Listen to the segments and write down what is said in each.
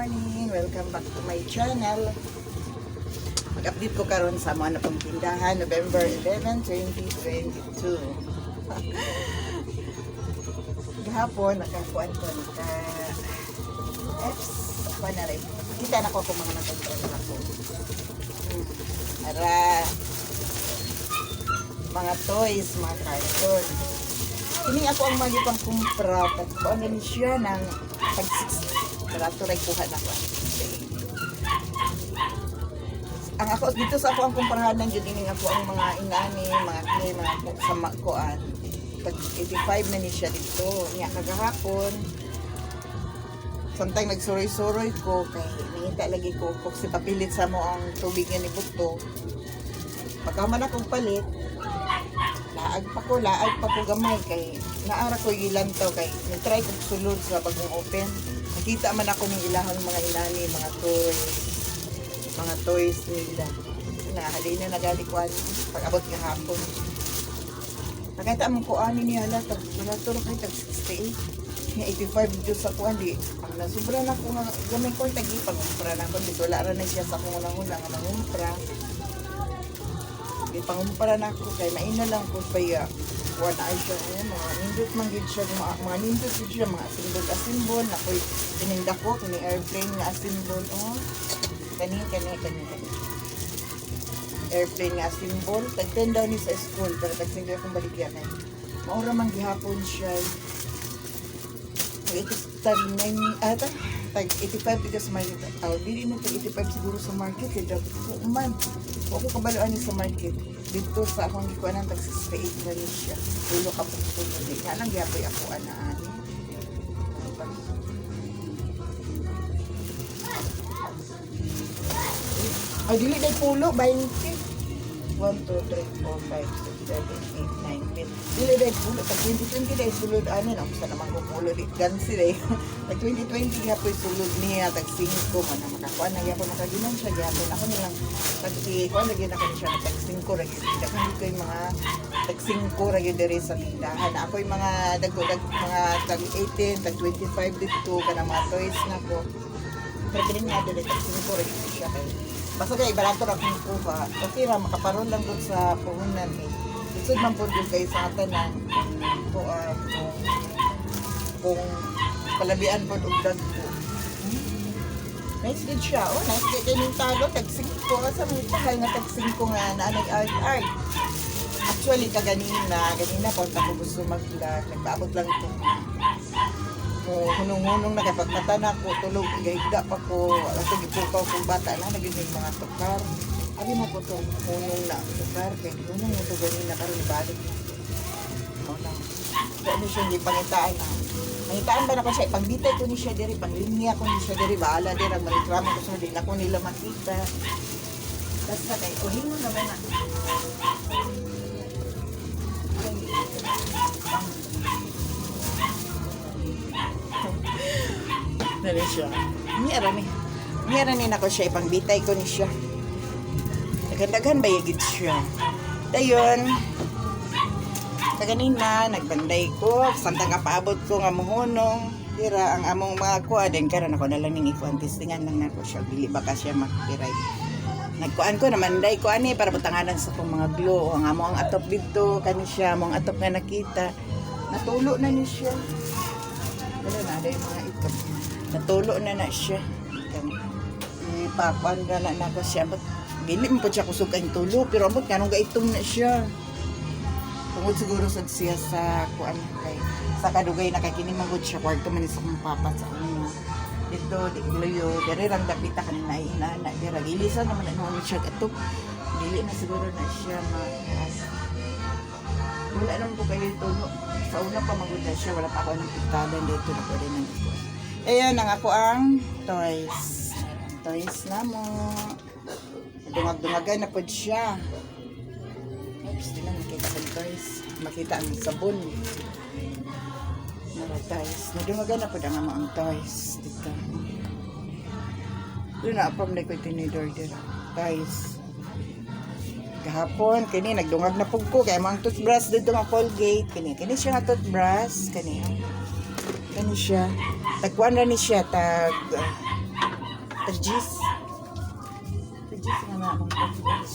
morning! Welcome back to my channel. Mag-update ko karon sa mga napong tindahan, November 11, 2022. Gahapon, nakakuan ko naka-Fs. Ako na rin. Kita na ko kung mga natagpuan ako. Para mga toys, mga carton. Kini ako ang mali pang kumpra. Pagkuan na siya ng pag-6. Barato rin kuha na ko. Ang ako, dito sa ako ang kumparahanan dyan ining ako ang mga inani, mga kini, mga sama koan. Pag 85 na ni siya dito. Niya kagahapon. Sometimes nagsuroy-suroy ko kay nangita lagi ko kung si papilit sa mo ang tubig niya ni Bukto. Pagkaman akong palit, laag pa ko gamay kay naara ko ilantaw kay nitry kong sulod sa bagong open. Nakita man ako ng ilahang mga inani, mga toys nila. Halin na nagali ko pag abot kahapon. Nakita mo ko ani niya hala turo kay tag 68. Nga 85 dito sa kuan di. Ang nasubra na ko nga gamay ko tagi pangumpra na ko dito wala ra na siya sa kung unang-unang mangumpra. Di pangumpra na ko kay maina lang ko paya. Kuan ay siya mga nindot man gid siya mga nindot gid siya mga symbol na koy tininda ko kini airplane nga symbol kani airplane nga symbol tagtenda ni sa school pero tagtenda akong baligyan ay maura man gihapon siya tag 85 dito sa market dili mo tag 85 siguro sa market kay dako man ako kabaluan ni sa market dito sa akong gikuanan tag 68 na rin siya tulo ka po tulo nga lang giapoy ako anaan ay dili day pulo 20 1, 2, 3, 4, 5, 6, 7, 8, 9, 10 dili day pulo tag 2020 day sulod anin ako sa namang pulo di gansi day tag 2020 giapoy sulod niya tag 5 man na makakuan na gyapon makaginan siya gyapon ako nilang tag kuan lagi na ko siya tag 5 ra gyud dakan ko yung mga tag 5 ra gyud diri sa tindahan ako yung mga dagdag mga tag 18 tag 25 dito kana mga toys na ko pero kini nga dili tag 5 ra gyud siya kay basta kay barato ra kung kuha okay ra makaparon lang gud sa puhunan eh isod man pud gud kay sa tanan kung palabian po og dagko. Nice din siya. Nice din yung talo. Tag 5. Sa mga tahay nga tag 5 nga na art. Actually, ganina po ako gusto mag-vlog. Nagpaabot lang ito. Hunong-hunong na kapag mata na ko, tulog, igahigda pa ko. Alam ko, gipukaw kong bata na, naging may mga tukar. Abi na po itong hunong na tukar. Kaya hunong ito ganina karoon ibalik na. Ano siya hindi pangitaan na. Pangitaan ba na ko siya? Pangbitay ko ni siya diri, panglinya ko ni siya diri, bahala diri, ang malikrama ko sa din ako nila makita. Basta kay, uhin mo naman na. Dali siya. Niyara ni na ko siya, ipangbitay ko ni siya. Nagandaghan ba yagid siya? Dayon. Kaganina, nagbanday ko, samtang kapaabot ko nga mohonong, tira ang among mga kuha, din karon ako na lang ning ikuan, testingan lang nako siya, bili baka siya makiray. Nagkuan ko, namanday ko ani, para butanganan sa kong mga glue, ang among atop dito, kani siya, among atop nga nakita, natulo na ni siya. Wala na, ada yung mga ito. Natulo na siya. Ipakuan ka na nako siya, but bili mo po siya kusog kayong tulo, pero amot kanong gaitong na siya. Tungod siguro sa siya sa kuan kay sa kadugay nakakinimangod siya kwarto man sa kong papa sa kanya dito di kluyo diri lang dapita kanina inana dira gilisan naman ano siya ato dili na siguro na siya wala naman po kayo tulo sa una pa magud na siya wala pa ako ng pitalan dito na pwede nang ikuan ayan ang ako ang toys na mo dungag-dungagan na po siya. Oops, di na makita sa toys. Makita ang sabon. Nara toys. Nadungagan na po na nga ang toys. Dito. Doon na apam na ko itinidor dito. Toys. Kahapon, kini nagdungag na po ko. Kaya mga toothbrush dito nga Colgate. Kini siya nga toothbrush. Kani siya. Tagkuan na ni siya. Tagis. Tagis nga na akong tagis.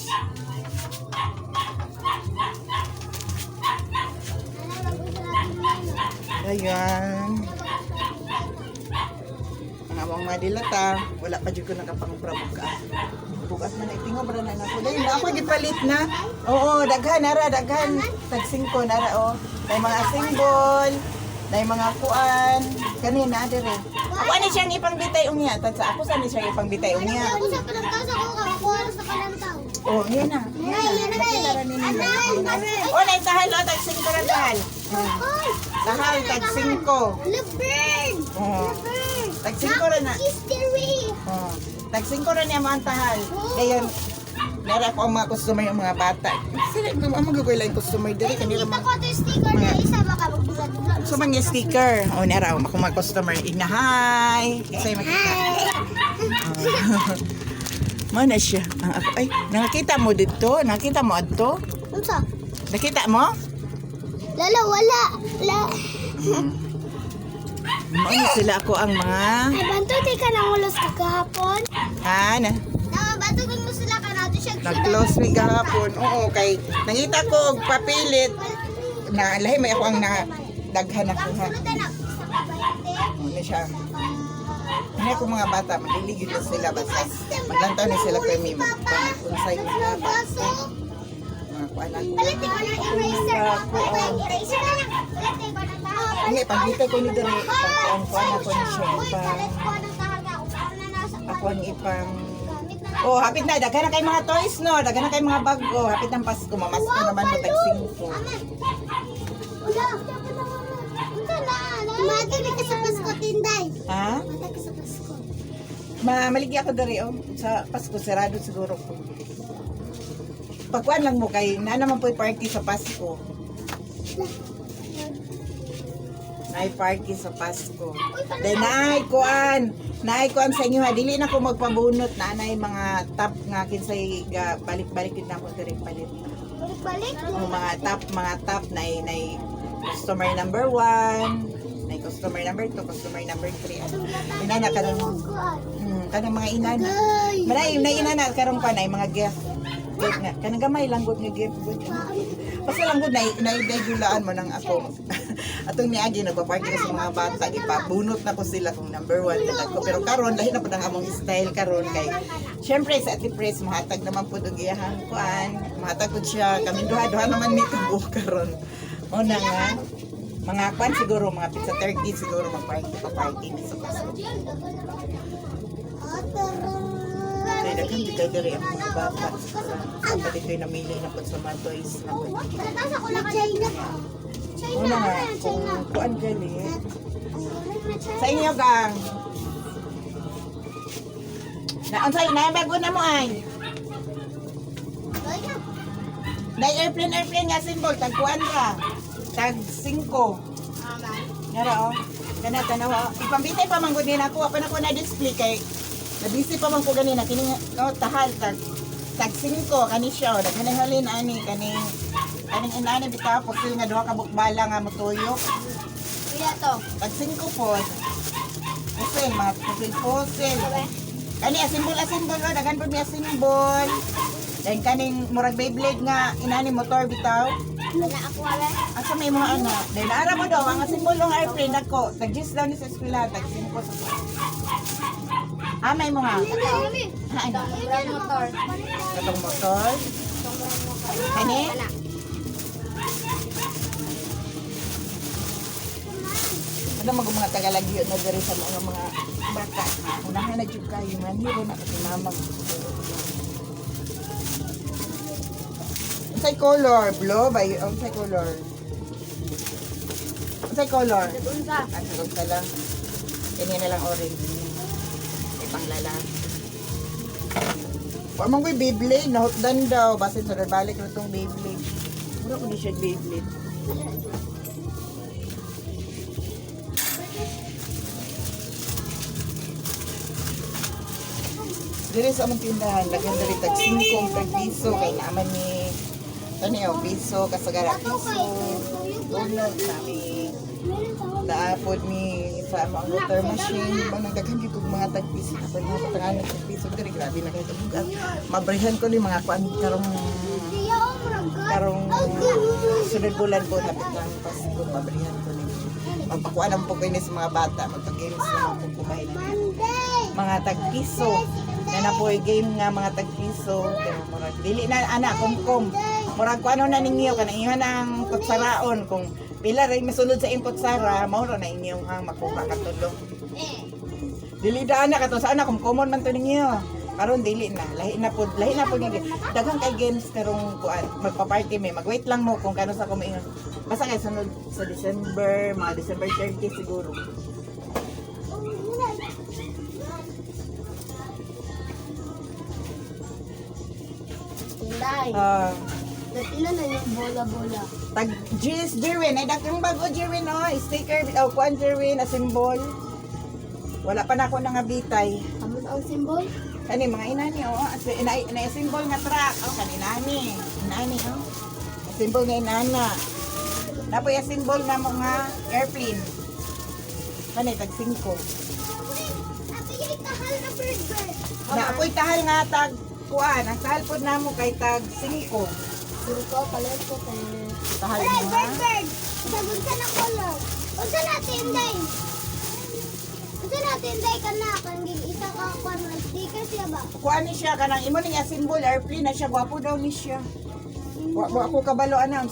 Ayan. Ang among madilata, wala pa dyan ko nakapangprabuka. Bukas na naitingo, para na ako. Dahil na ako gipalit na. Oo, daghan, nara, daghan. Tagsingko, nara, oh. May mga symbol, may mga kuan. Kanina, dire. Ako ano siyang ipangbitay unya. Tagsa ako saan siyang ipangbitay unya. Ako sa kalantaw sa ko, kakuha sa kalantaw. Oh, yan na. Yan na. Oh, naitahal, oh, tagsingko na dahal. Tahal, tagsingko. Lebird! Oh. Tagsingko rin na. History! Oh. Tagsingko rin niya mga tahal. Kaya, meron ako ang mga customer yung mga bata. Sila, ang magagoy lang yung customer dito. Kanila Kita ko ito yung sticker na isa baka magbulat-bulat. So, mga sticker. O, nara, ako mga customer. Igna, hi! Isa yung makita. Mana siya. Ang ako, ay, nakakita mo dito? Nakita mo ato? Ano sa? Nakita mo? Lala, wala. La. Ano sila ako ang mga... Ay, banto, di ka nang ulos ka kahapon. Na, Banto, kung mo sila ka natin siya. nag-close me gahapon. Oo, kay nangita ko og papilit. Na, lahi may ako ang daghan ako ha. Sulod na. Ano siya? Hindi ako mga bata, magiligid na sila basta. Maglantaw na sila kay may unsay mga bata. Mga kuanan ko. Palitin ko ng eraser. Palitin yung eraser na lang. Palitin ko ng tahal. Hindi, pagbitay ko ni Dere, pagkuan ko ni siya. Uy, palit ko ng tahal ka. Usaw na nasa. Ako ang ipang... Gamit na. Oh, hapit na. Daghan na kay mga toys, no? Daghan na kay mga bago. Hapit ng Pasko. Mamasko naman mo tagsing ko. Aman. Wala. Unta na. Mati ka sa Pasko, Tinday. Ha? Mati ka sa Pasko. Maligi ako Dere, oh. Sa Pasko, sarado siguro ko. Pagkuan lang mo kay na naman po party sa Pasko. Nay party sa Pasko. Then nay kuan sa inyo ha. Dili na ko magpabunot na nay mga top nga kinsay balik-balik na ako diri palit. Balik-balik. Ang mga top nay customer number 1, nay customer number 2, customer number 3. Inana karon kanang mga inana. Manay na inana karon pa nay mga gift. Gift nga kanang gamay lang gud nga gift gud. Basta lang gud naidegulaan mo nang ako. Atong niagi nagpa-party na sa mga bata, ipabunot na ko sila kung number 1 kadag ko. Pero karon lahi na pud ang among style karon kay syempre sa Ate Pres mahatag naman pud og iyahang kuan. Mahatag pud siya kami duha naman ni tubo karon. O na nga mga kuan siguro mga pizza 30 siguro mag-party ni sa Pasko. Kaya daghan di kay diri ang mga bata. Sa dito namili na pud sa mga toys na pud. Nasa ko lang China. Una nga, kung kuan gali. Sa inyo gang. Unsay na bago na mo ay. Na airplane nga symbol tag kuan ka. Tag 5. Ngara oh. Kana tanawa. Ipambitay pa man gud ni nako pa nako na display kay nabisi pa man ko ganina kini no tahal tag 5 kani siya oh. Daghan halin ani kaning inani bitaw pusil nga duha ka bukbala nga motuyo. Iya to. Tag 5 po. Pusil mga pusil. Kani asimbol oh, daghan pud mi asimbol. Then kaning murag Beyblade nga inani motor bitaw. Wala ako wala. Asa may mga ana. Then ara mo daw ang asimbol ng airplane nako. Tag-gis daw ni sa eskwela tag 5 sa. May mga. Ha ano? Motor. Katong motor. Kani? Ano mga tagalagyo na diri sa mga bata. Unahan na jud kayo man hiro na kasi mama. Unsay color? Blue ba? Unsay color? Unsay color? Unsa? Unsa lang. Kanya na lang orange. Ay panglalaki. Wa man ko'y Beyblade, nahutdan daw. Basin sa balik na itong Beyblade. Mura ko ni siya Beyblade. Diri sa among tindahan, lagyan diri tag 5 tag piso kay naman ni taniyo piso kasagara piso. Donut kami. Daapod ni sa mga water machine, mga daghan dito mga tagpiso. Kapag mga patanganan ng tagpiso, diri grabe na kayo kabugat. Mabrihan ko ni mga kuan karong sunod bulan po napit ng Pasko, mabrihan ko ni. Magpakuan ang po kayo sa mga bata, magpag-games na po kumain na. Mga tagpiso. Na na po game nga mga tagpiso. Pero murag dili na anak kumkum. Murag ko ano na ninyo kanang ihan ang kutsaraon kung pila ray masunod sa impot sara, mao ra na inyo ang makuha katulong. Dili da anak ato sa anak kung common man to ninyo. Karon dili na, lahi na po nga daghang kay games karong kuan, magpa-party may mag-wait lang mo kung kano sa kumaingon. Basta kay sunod sa December, mga December 30 siguro. Tinday. Ilan na yung bola-bola? Tag G's Jerwin, ay dakang bago Jerwin oh, sticker kuan Jerwin a symbol. Wala pa na ako nangabitay. Amo ang symbol? Kani mga inani oh, ina symbol nga truck oh kaninani. Inani oh. Symbol nga inana. Napo ya symbol nga mga airplane. Kani tag 5. Ate, yung tahal na bird. Na apoy tahal nga tag kuan, ang tahal pod namo kay tag 5. Surko, palit ko tayo. Tahal mo ha. Bird! Sabon ka na color. Unsa natin, day? Unsa natin, day ka na? Kangging isa ka kwan, sticker siya ba? Kuan ni siya kanang imo ni nga symbol airplane na siya gwapo daw ni siya. Wa ako kabalo ana